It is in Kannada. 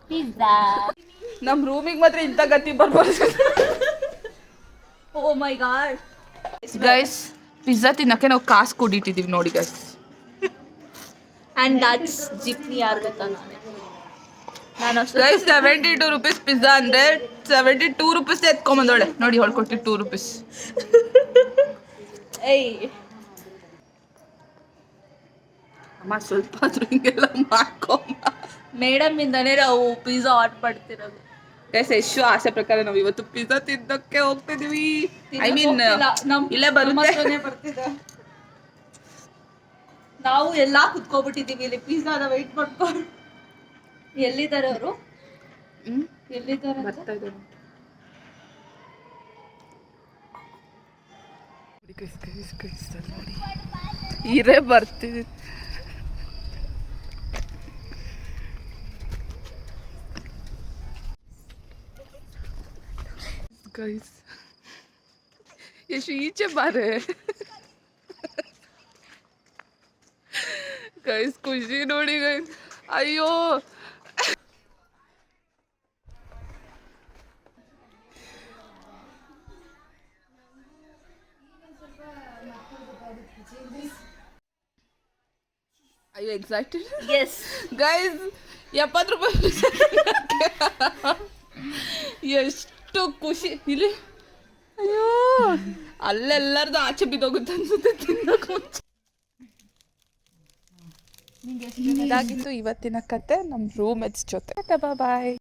ಪಿಜ್ಜಾ. ನಮ್ಮ ರೂಮಿಗೆ ಮಾತ್ರ ಇಂಥ ಗತಿ ಬರ್ಬಾರ್ದು. ಓ ಮೈ ಗಾಡ್ ಗೈಸ್, ಪಿಜ್ಜಾ ತಿನ್ನಕ್ಕೆ ನಾವು ಕಾಸು ಕೊಟ್ಟಿಟ್ಟಿದ್ದೀವಿ ನೋಡಿ ಗೈಸ್. ಆ್ಯಂಡ್ ದಟ್ಸ್ ಜಿಪ್ನಿ ಯಾರು ಗೊತ್ತಾ ನಾನು ಗೈಸ್ 72 rupees ಪಿಜ್ಜಾ ಅಂದರೆ 72 rupees ಎತ್ಕೊಂಬಂದೋಳೆ ನೋಡಿ, ಹೊಳ್ಕೊಟ್ಟು 2 rupees. ಏಯ್ ಅಮ್ಮ ಸ್ವಲ್ಪ ಆದ್ರೂ ಹಿಂಗೆಲ್ಲ ಮಾಡ್ಕೊಂಬ. ಮೇಡಮ್ ಇಂದಾನೆ ನಾವು ಪಿಜ್ಜಾ ಆರ್ಡರ್ ಮಾಡ್ತಿರೋದು. ಗೈಸ್, ಎಷ್ಟು ಆಸೆ ಪ್ರಕಾರ ನಾವು ಇವತ್ತು ಪಿಜ್ಜಾ ತಿನ್ನಕ್ಕೆ ಹೋಗ್ತಿದೀವಿ. ಐ ಮೀನ್ ಇಲ್ಲೇ ಬರುತ್ತೆ. ನಾವು ಎಲ್ಲಾ ಕುತ್ಕೊಬಿಟ್ಟಿದೀವಿ ಇಲ್ಲಿ ಪಿಜ್ಜಾದ ವೆಯ್ಟ್ ಮಾಡ್ಕೊಂಡು. ಎಲ್ಲಿದ್ದಾರೆ ಅವರು? ಎಲ್ಲಿದ್ದಾರೆ? ಬರ್ತಾ ಇದ್ದಾರೆ. ನೋಡಿ ಹೀರೇ ಬರ್ತಿದೆ. ಗೈಸ್, ಎಷ್ಟು ಈಚೆ ಬಾರೆ ಗೈಸ್, ಖುಷಿ ನೋಡಿ ಗೈಸ್. ಅಯ್ಯೋ ಅಯ್ಯೋ ಎಕ್ಸೈಟೆಡ್. ಎಸ್ ಗೈಸ್, 70 ರೂಪಾಯಿ ಎಷ್ಟು ಖುಷಿ ಇಲ್ಲಿ. ಅಯ್ಯೋ ಅಲ್ಲೆಲ್ಲರದು ಆಚೆ ಬಿದ್ದೋಗುತ್ತೆ ಅನ್ಸುತ್ತೆ ತಿನ್ನೋಕೆ ಮುಂಚೆ. ಇದಾಗಿತ್ತು ಇವತ್ತಿನ ಕತೆ ನಮ್ಮ ರೂಮ್ಮೇಟ್ಸ್ ಜೊತೆ. ಬಾಯ್.